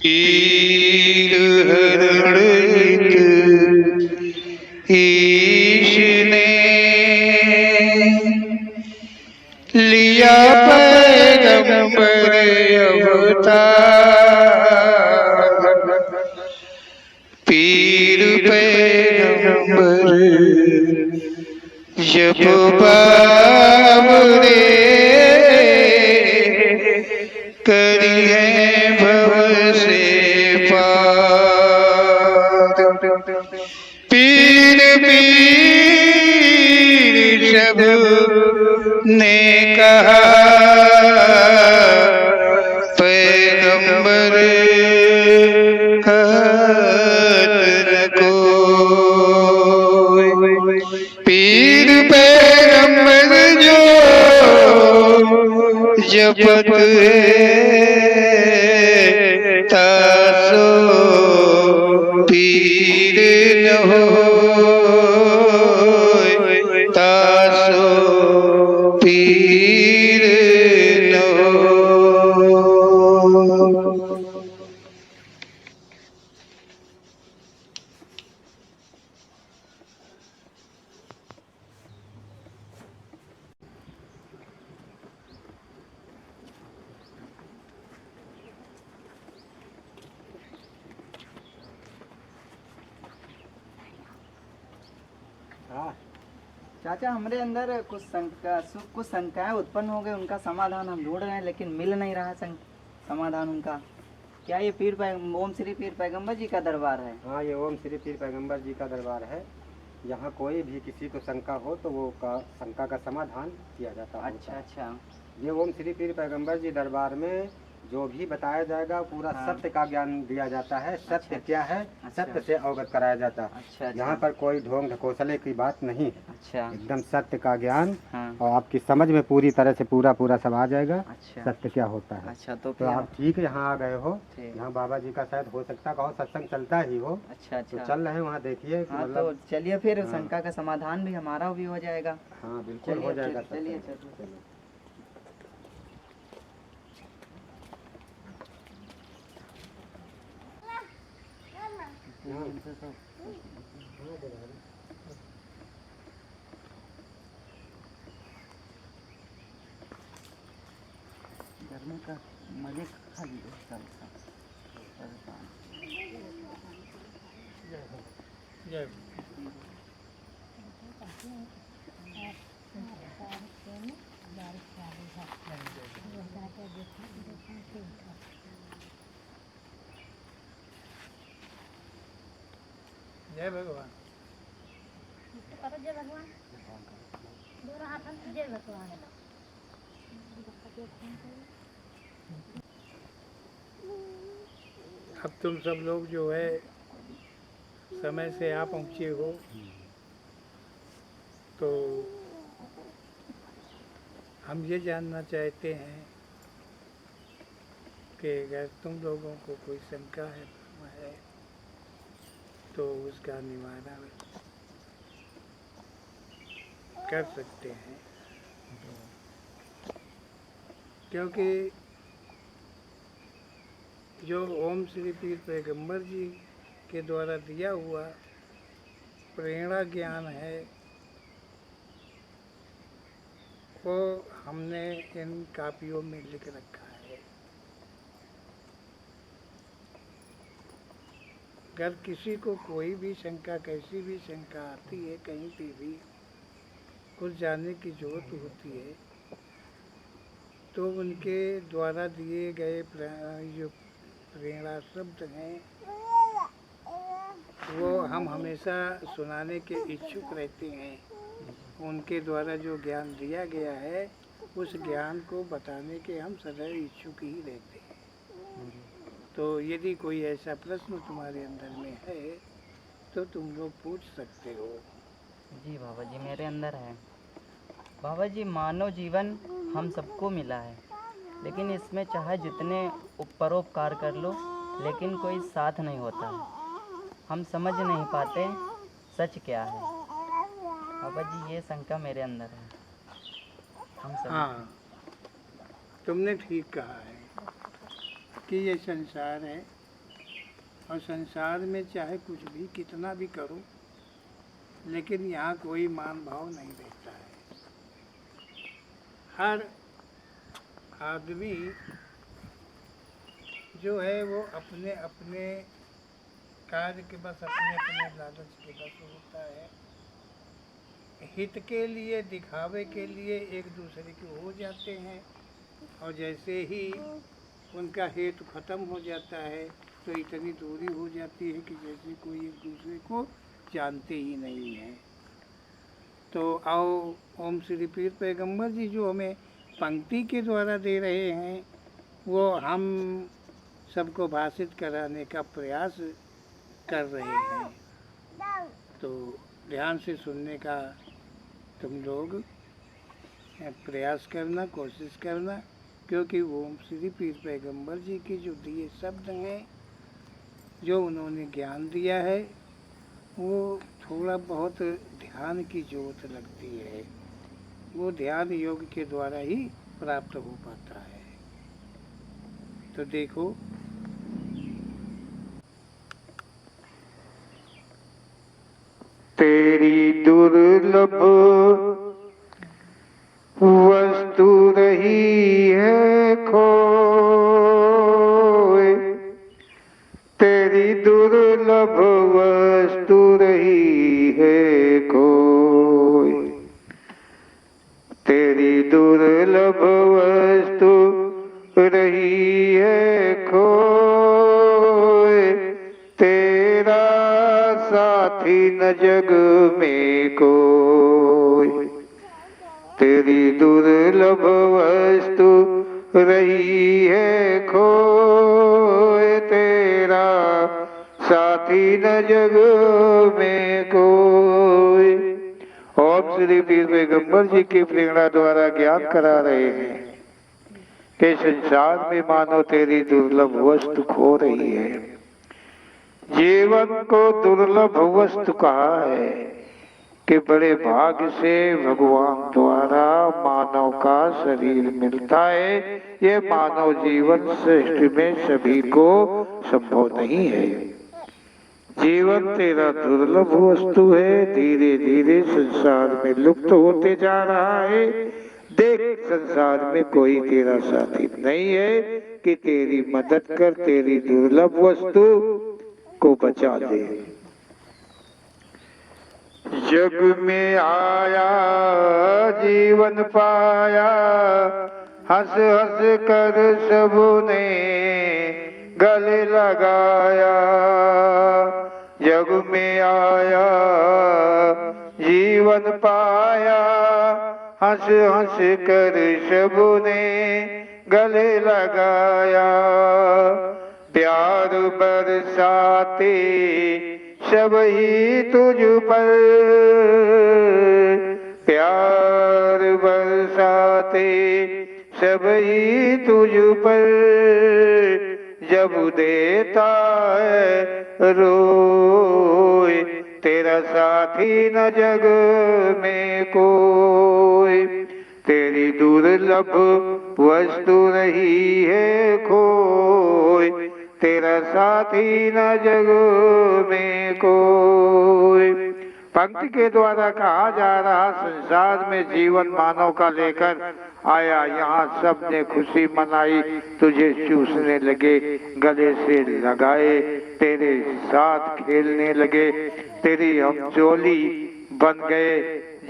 पीर हरणित ईश ने लिया पैगंबर अवतार। पीर पैगंबर जब बाबरे करिए भव से पार। पीर पीर सब ने कहा पैगंबर कहत न कोई। पीर पैगंबर जो जपत तासो पीर न होय, तासो पीर न होय। चाचा, हमारे अंदर कुछ शंकाएं उत्पन्न हो गई, उनका समाधान हम ढूंढ रहे हैं लेकिन मिल नहीं रहा समाधान उनका। क्या ये ओम श्री पीर पैगंबर जी का दरबार है? हाँ, ये ओम श्री पीर पैगंबर जी का दरबार है। यहाँ कोई भी किसी को शंका हो तो वो शंका का समाधान किया जाता है। अच्छा। ये ओम श्री पीर पैगंबर जी दरबार में जो भी बताया जाएगा पूरा सत्य का ज्ञान दिया जाता है। सत्य क्या है, सत्य से अवगत कराया जाता है। यहाँ पर कोई ढोंग ढकोसले की बात नहीं है। एकदम सत्य का ज्ञान और आपकी समझ में पूरी तरह से पूरा सब आ जाएगा। सत्य क्या होता है। तो आप ठीक यहाँ आ गए हो। यहाँ बाबा जी का शायद हो सकता कहो सत्संग चलता ही हो। तो चल रहे हैं वहाँ, देखिए। तो चलिए फिर शंका का समाधान भी हमारा भी हो जाएगा। हाँ, बिल्कुल हो जाएगा। चलिए। गर्मी का मजे खाली जय भगवान। जय भगवान। दोनों हाथ जय भगवान। अब तुम सब लोग जो है समय से आ पहुँचे हो, तो हम ये जानना चाहते हैं कि अगर तुम लोगों को कोई शंका है तो उसका निवारण कर सकते हैं। क्योंकि जो ओम श्री पीर पैगंबर जी के द्वारा दिया हुआ प्रेरणा ज्ञान है वो हमने इन कापियों में लिख रखा है। अगर किसी को कोई भी शंका, कैसी भी शंका आती है, कहीं पे भी कुछ जानने की जरूरत होती है, तो उनके द्वारा दिए गए जो प्रेरणा शब्द हैं वो हम हमेशा सुनाने के इच्छुक रहते हैं। उनके द्वारा जो ज्ञान दिया गया है उस ज्ञान को बताने के हम सदैव इच्छुक ही रहते हैं। तो यदि कोई ऐसा प्रश्न तुम्हारे अंदर में है तो तुम लोग पूछ सकते हो। जी बाबा जी, मेरे अंदर है। बाबा जी, मानव जीवन हम सबको मिला है, लेकिन इसमें चाहे जितने परोपकार कर लो लेकिन कोई साथ नहीं होता है। हम समझ नहीं पाते सच क्या है। बाबा जी, ये शंका मेरे अंदर है। हम सब हाँ, तुमने ठीक कहा है कि ये संसार है और संसार में चाहे कुछ भी कितना भी करो, लेकिन यहाँ कोई मान भाव नहीं रहता है। हर आदमी जो है वो अपने अपने कार्य के बस, अपने अपने लालच के बस होता है। हित के लिए, दिखावे के लिए एक दूसरे के हो जाते हैं, और जैसे ही उनका हेतु खत्म हो जाता है तो इतनी दूरी हो जाती है कि जैसे कोई एक दूसरे को जानते ही नहीं है। तो आओ ओम श्री पीर पैगंबर जी जो हमें पंक्ति के द्वारा दे रहे हैं, वो हम सबको भाषित कराने का प्रयास कर रहे हैं। तो ध्यान से सुनने का तुम लोग प्रयास करना, कोशिश करना, क्योंकि ओम श्री पीर पैगंबर जी के जो दिए शब्द हैं, जो उन्होंने ज्ञान दिया है, वो थोड़ा बहुत ध्यान की जरूरत लगती है। वो ध्यान योग के द्वारा ही प्राप्त हो पाता है। तो देखो, तेरी दुर्लभ वस्तु रही है खोए, तेरी दुर्लभ वस्तु रही है खोए, तेरी दुर्लभ वस्तु रही है खोए, तेरा साथी न जग में कोई, तेरी दुर्लभ वस्तु रही है खोए, तेरा साथी न जग में कोई। ओम श्री पीर पैगंबर जी की प्रेरणा द्वारा ज्ञान करा रहे हैं कि संसार में मानो तेरी दुर्लभ वस्तु खो रही है। जीवन को दुर्लभ वस्तु कहा है कि बड़े भाग्य से भगवान द्वारा मानव का शरीर मिलता है। ये मानव जीवन सृष्टि में सभी को संभव नहीं है। जीवन तेरा दुर्लभ वस्तु है, धीरे धीरे संसार में लुप्त होते जा रहा है। देख, संसार में कोई तेरा साथी नहीं है कि तेरी मदद कर, तेरी दुर्लभ वस्तु को बचा दे। जग में आया जीवन पाया, हंस हंस कर सबने गले लगाया। जग में आया जीवन पाया, हंस हंस कर सबने गले लगाया। प्यार बरसाते सब ही तुझ पर, प्यार बरसाते सब ही तुझ पर, जब देता है रोए, तेरा साथी न जग में कोई। तेरी दुर्लभ वस्तु रही है खोई, तेरा साथी न जग में कोई। पंक्ति के द्वारा कहा जा रहा, संसार में जीवन मानव का लेकर आया, यहाँ सब ने खुशी मनाई, तुझे चूसने लगे, गले से लगाए, तेरे साथ खेलने लगे, तेरी हम चोली बन गए।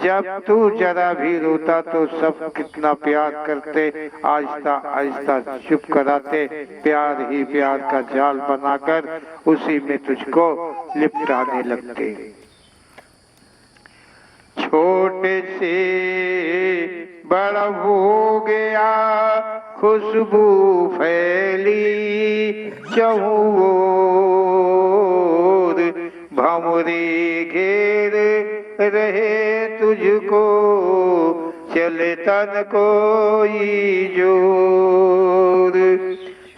जब तू जरा भी रोता तो सब कितना प्यार करते, आहिस्ता आहिस्ता चुप कराते, प्यार ही प्यार का जाल बनाकर उसी में तुझको लिपटाने लगते। छोटे से बड़ा हो गया, खुशबू फैली चहुं ओर, भंवरे घेर रहे तुझको, चले तन कोई जोर।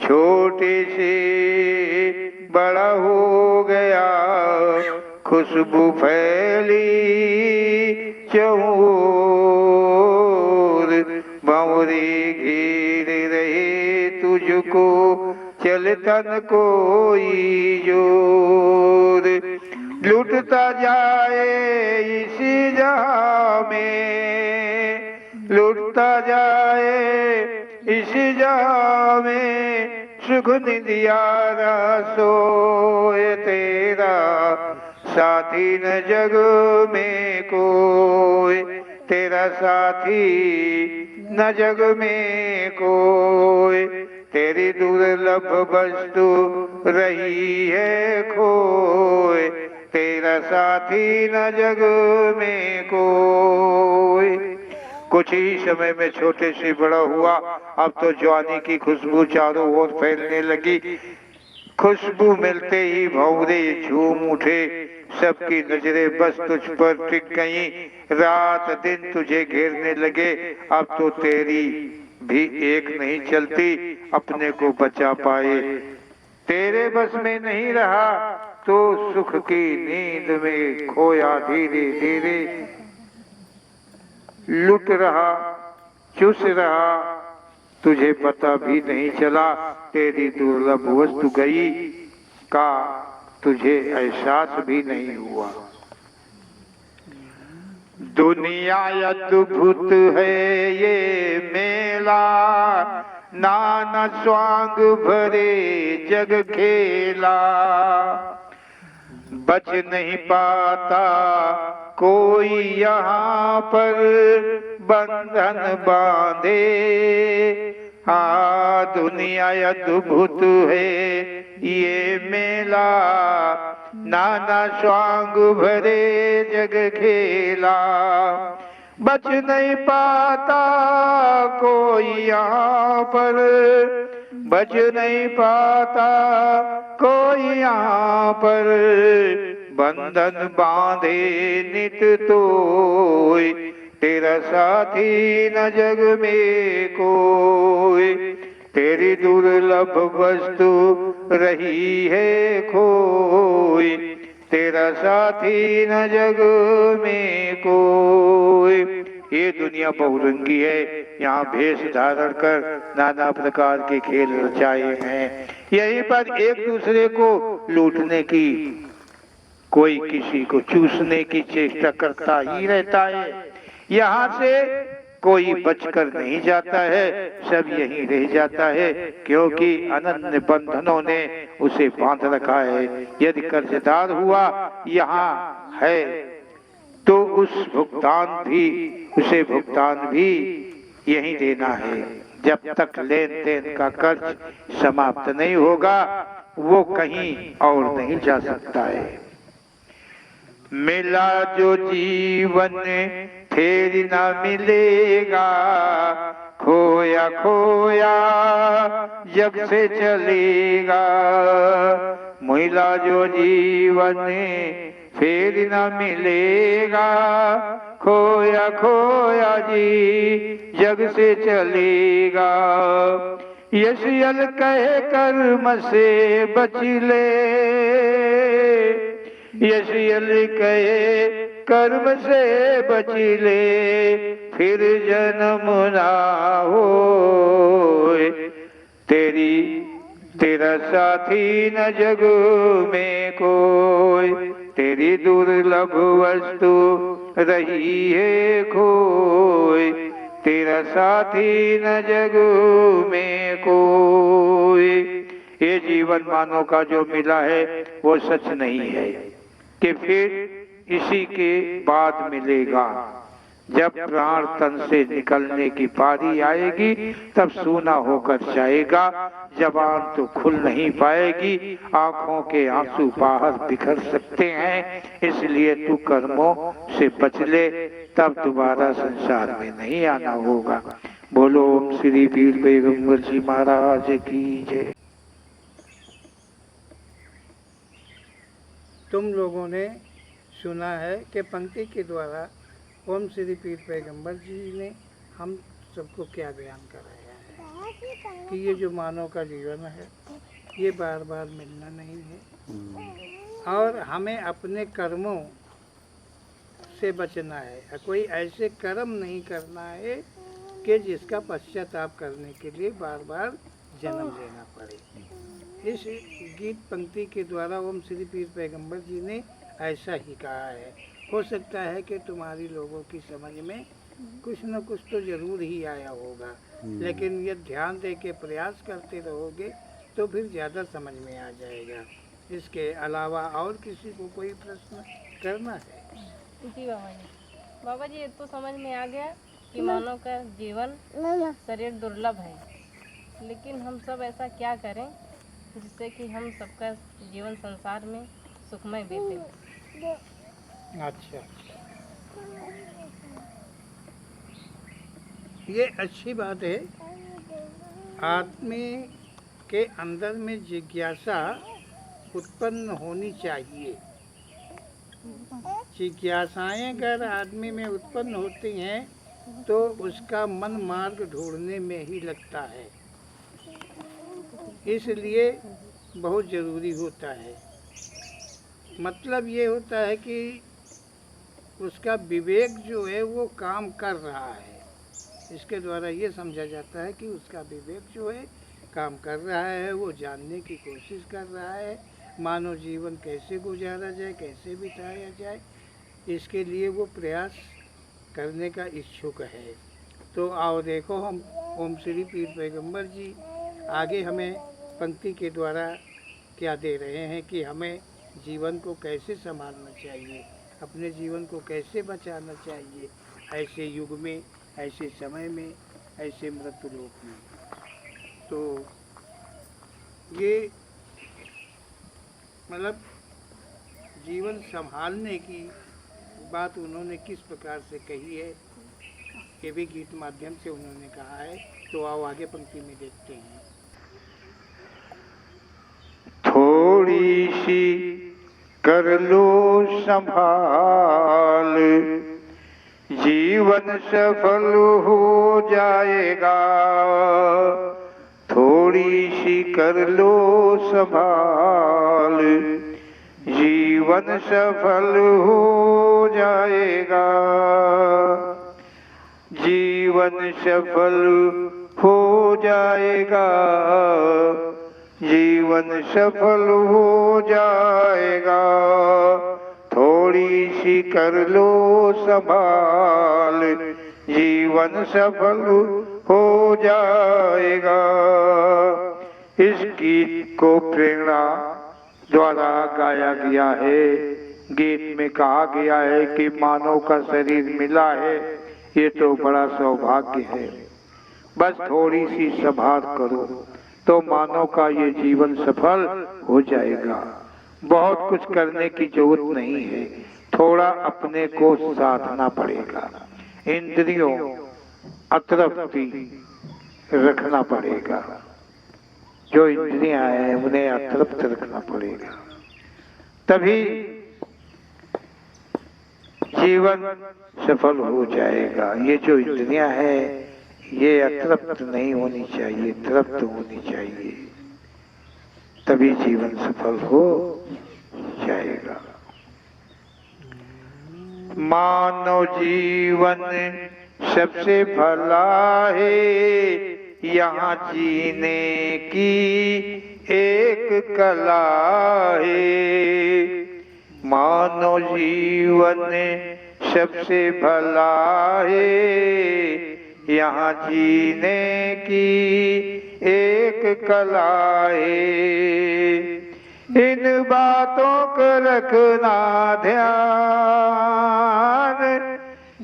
छोटे से बड़ा हो गया, खुशबू फैली चहुं ओर, भंवरे घेर रहे तुझको, चले बल तन कोई जोर, लुटता जाए इसी जहां में, लुटता जाए इसी जहां में, सुख निधियारा सोए तेरा साथी न जग में कोई, तेरा साथी न जग में कोई, तेरी दुर्लभ वस्तु रही है खोए, तेरा साथी न जग में कोई। कुछ ही समय में छोटे से बड़ा हुआ, अब तो जवानी की खुशबू चारों ओर फैलने लगी। खुशबू मिलते ही भंवरे झूम उठे, सबकी नजरें बस तुझ पर टिक गईं, रात दिन तुझे घेरने लगे। अब तो तेरी भी एक नहीं चलती, अपने को बचा पाए तेरे बस में नहीं रहा, तो सुख की नींद में खोया धीरे धीरे, लुट रहा चुस रहा, तुझे पता भी नहीं चला, तेरी दुर्लभ वस्तु गई का तुझे एहसास भी नहीं हुआ। दुनिया अद्भुत है ये मेला, नाना स्वांग भरे जग खेला, बच नहीं पाता कोई यहाँ पर बंधन बांधे। हाँ दुनिया अद्भुत है ये मेला, नाना स्वांग भरे जग खेला, बच नहीं पाता कोई यहाँ पर, बच नहीं पाता कोई यहाँ पर, बंधन बांधे नित तोय, तेरा साथी न जग में कोई, तेरी दुर्लभ वस्तु रही है खोई, तेरा साथी न जग में कोई। ये दुनिया बहुरंगी है, यहाँ भेष धारण कर नाना प्रकार के खेल रचाए हैं, यहीं पर एक दूसरे को लूटने की, कोई किसी को चूसने की चेष्टा करता ही रहता है। यहाँ से कोई बचकर नहीं जाता है, सब यहीं रह जाता है, क्योंकि अनन्य बंधनों ने उसे बांध रखा है। यदि कर्जदार हुआ यहाँ है तो उसे भुगतान भी यहीं देना है। जब तक लेन देन का कर्ज समाप्त नहीं होगा, वो कहीं और नहीं जा सकता है। मिला जो जीवन फिर न मिलेगा, खोया खोया जग से चलेगा, मिला जो जीवन फिर न मिलेगा, खोया खोया जी जग से चलेगा। यशियल कहे कर्म से बच ले, यशियल कहे कर्म से बच ले, फिर जन्म ना होए, तेरा साथी न जग में कोई, तेरी दुर्लभ वस्तु रही है खोई, तेरा साथी न जग में कोई। ये जीवन मानव का जो मिला है वो सच नहीं है कि फिर इसी के बाद मिलेगा। जब प्राण तन से निकलने की बारी आएगी तब सूना होकर जाएगा, जबान तो खुल नहीं पाएगी, आंखों के आंसू बाहर बिखर सकते हैं, इसलिए तू कर्मों से बच ले, तब दोबारा संसार में नहीं आना होगा। बोलो ओम श्री पीर पैगंबर जी महाराज की जय। तुम लोगों ने सुना है कि पंक्ति के द्वारा ओम श्री पीर पैगंबर जी ने हम सबको क्या बयान कराया है कि ये जो मानव का जीवन है ये बार बार मिलना नहीं है, और हमें अपने कर्मों से बचना है। कोई ऐसे कर्म नहीं करना है कि जिसका पश्चाताप करने के लिए बार बार जन्म लेना पड़े। इस गीत पंक्ति के द्वारा ओम श्री पीर पैगंबर जी ने ऐसा ही कहा है। हो सकता है कि तुम्हारी लोगों की समझ में कुछ न कुछ तो जरूर ही आया होगा, लेकिन ये ध्यान दे के प्रयास करते रहोगे तो फिर ज़्यादा समझ में आ जाएगा। इसके अलावा और किसी को कोई प्रश्न करना है? जी बाबा जी ये तो समझ में आ गया कि मानव का जीवन शरीर दुर्लभ है, लेकिन हम सब ऐसा क्या करें जिससे कि हम सबका जीवन संसार में सुखमय बीते। अच्छा, ये अच्छी बात है। आदमी के अंदर में जिज्ञासा उत्पन्न होनी चाहिए। जिज्ञासाएं अगर आदमी में उत्पन्न होती हैं तो उसका मन मार्ग ढूंढने में ही लगता है, इसलिए बहुत ज़रूरी होता है। मतलब ये होता है कि उसका विवेक जो है वो काम कर रहा है। इसके द्वारा ये समझा जाता है कि उसका विवेक जो है काम कर रहा है, वो जानने की कोशिश कर रहा है मानव जीवन कैसे गुजारा जाए, कैसे बिताया जाए, इसके लिए वो प्रयास करने का इच्छुक है। तो आओ देखो हम ओम श्री पीर पैगंबर जी आगे हमें पंक्ति के द्वारा क्या दे रहे हैं कि हमें जीवन को कैसे संभालना चाहिए, अपने जीवन को कैसे बचाना चाहिए ऐसे युग में, ऐसे समय में, ऐसे मृत्युलोक में। तो ये मतलब जीवन संभालने की बात उन्होंने किस प्रकार से कही है, ये भी गीत माध्यम से उन्होंने कहा है। तो आओ आगे पंक्ति में देखते हैं। थोड़ी सी कर लो संभाल, जीवन सफल हो जाएगा। थोड़ी सी कर लो संभाल, जीवन सफल हो जाएगा। जीवन सफल हो जाएगा, जीवन सफल हो जाएगा। थोड़ी सी कर लो संभाल, जीवन सफल हो जाएगा। इस गीत को प्रेरणा द्वारा गाया गया है। गीत में कहा गया है कि मानव का शरीर मिला है, ये तो बड़ा सौभाग्य है। बस थोड़ी सी संभाल करो तो मानव का ये जीवन सफल हो जाएगा। बहुत कुछ करने की जरूरत नहीं है, थोड़ा अपने को साधना पड़ेगा। इंद्रियों अतृप्ति रखना पड़ेगा, जो इंद्रियां हैं उन्हें अतृप्त रखना पड़ेगा, तभी जीवन सफल हो जाएगा। ये जो इंद्रियां हैं ये अतृप्त नहीं होनी चाहिए, तृप्त होनी चाहिए, तभी जीवन सफल हो जाएगा। मानव जीवन सबसे भला है, यहाँ जीने की एक कला है। मानव जीवन सबसे भला है, यहाँ जीने की एक कला है। इन बातों को रखना ध्यान,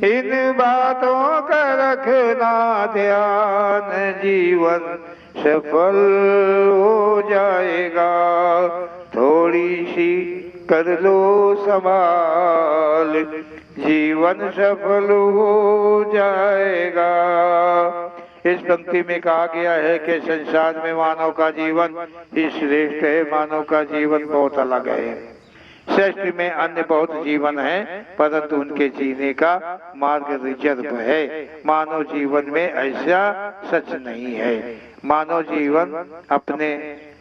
इन बातों का रखना ध्यान, जीवन सफल हो जाएगा। थोड़ी सी कर लो संभाल, जीवन सफल हो जाएगा। इस पंक्ति में कहा गया है कि संसार में मानव का जीवन ही श्रेष्ठ है, मानव का जीवन बहुत अलग है। सृष्टि में अन्य बहुत जीवन है, परंतु उनके जीने का मार्ग रिजर्व है। मानव जीवन में ऐसा सच नहीं है। मानव जीवन अपने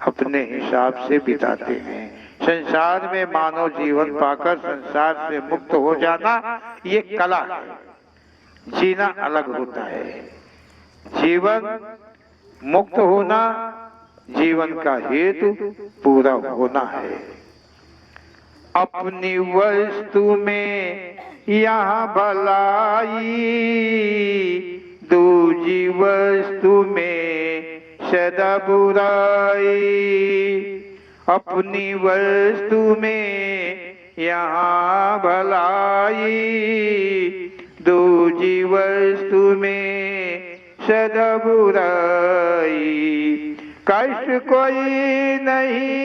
अपने हिसाब से बिताते हैं। संसार में मानव जीवन पाकर संसार से मुक्त हो जाना ये कला है, जीना अलग होता है। जीवन मुक्त होना जीवन का हेतु पूरा होना है। अपनी वस्तु में यहाँ भलाई, दूजी वस्तु में सदा बुराई। अपनी वस्तु में यहाँ भलाई, दूजी वस्तु में सदा बुराई। कष्ट कोई नहीं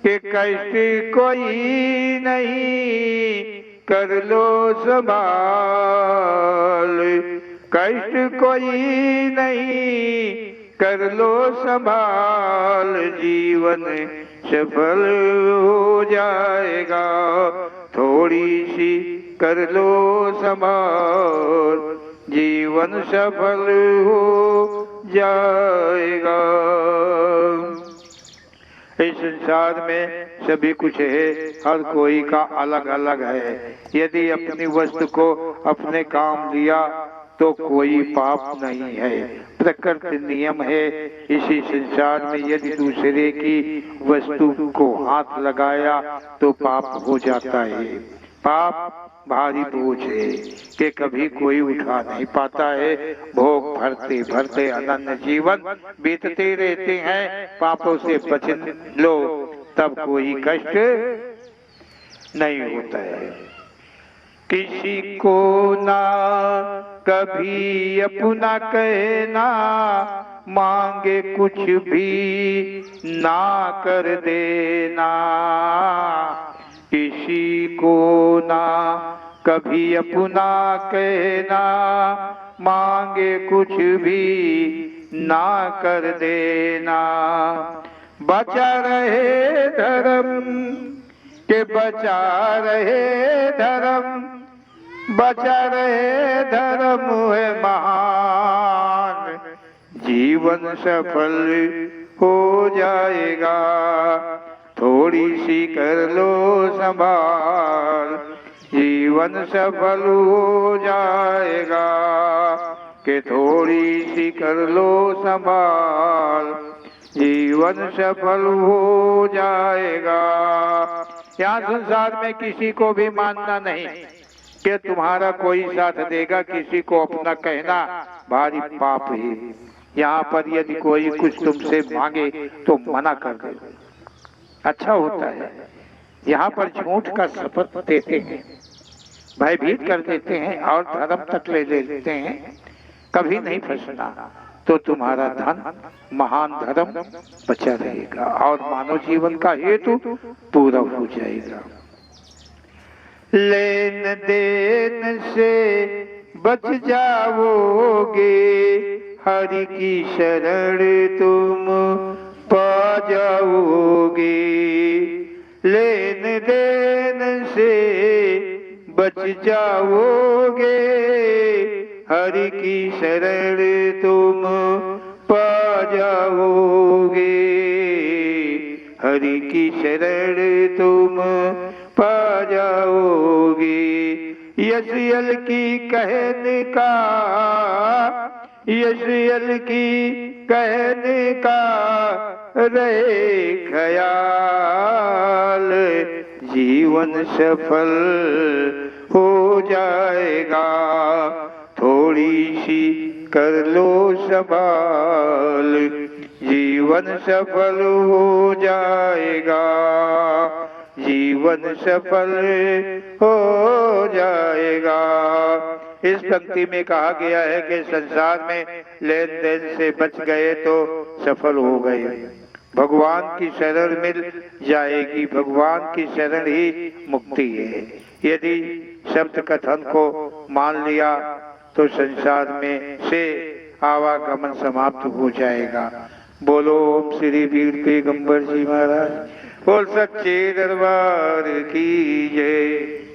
कि कष्ट कोई नहीं, कर लो संभाल। कष्ट कोई नहीं, कर लो संभाल। जीवन सफल हो जाएगा, थोड़ी सी कर लो संभाल। जीवन सफल हो जाएगा। इस संसार में सभी कुछ है, हर कोई का अलग अलग है। यदि अपनी वस्तु को अपने काम लिया तो कोई पाप नहीं है, प्रकृति नियम है। इसी संसार में यदि दूसरे की वस्तु को हाथ लगाया तो पाप हो जाता है। पाप भारी बोझ है कि कभी कोई उठा नहीं पाता है। भोग भरते भरते अनंत जीवन बीतते रहते हैं। पापों से बच लो तब कोई कष्ट नहीं होता है। किसी को ना कभी अपना कहना, मांगे कुछ भी ना कर देना। किसी को ना कभी अपना कहना, मांगे कुछ भी ना कर देना। बचा रहे धर्म के बचा रहे धर्म, बचा रहे धर्म है महान। जीवन सफल हो जाएगा, थोड़ी सी कर लो संभाल। जीवन सफल हो जाएगा कि थोड़ी सी कर लो संभाल। जीवन सफल हो जाएगा। यहाँ संसार में किसी को भी मानना नहीं कि तुम्हारा कोई साथ देगा। किसी को अपना कहना भारी पाप है। यहाँ पर यदि कोई कुछ तुमसे मांगे तो मना कर दो, अच्छा होता है। यहाँ पर झूठ का शपथ देते हैं, भयभीत कर देते हैं और धर्म तक ले लेते हैं। कभी नहीं फंसना तो तुम्हारा धन महान धर्म बचा रहेगा और मानव जीवन का हेतु पूरा हो जाएगा। लेन देन से बच जाओगे, हरि की शरण तुम पा जाओगे। लेन देन से बच जाओगे, हरि की शरण तुम पा जाओगे। हरि की शरण तुम पा जाओगे। यशयल की कहने का, यशयल की कहने का रहे ख्याल। जीवन सफल हो जाएगा, थोड़ी सी कर लो संभाल। जीवन सफल हो जाएगा, जीवन सफल हो जाएगा। इस पंक्ति में कहा गया है कि संसार में लेन देन से बच गए तो सफल हो गए। भगवान की शरण मिल जाएगी, भगवान की शरण ही मुक्ति है। यदि शब्द कथन को मान लिया तो संसार में से आवागमन समाप्त हो जाएगा। बोलो ओम श्री वीर पैगंबर जी महाराज, बोल सच्चे दरबार की जय।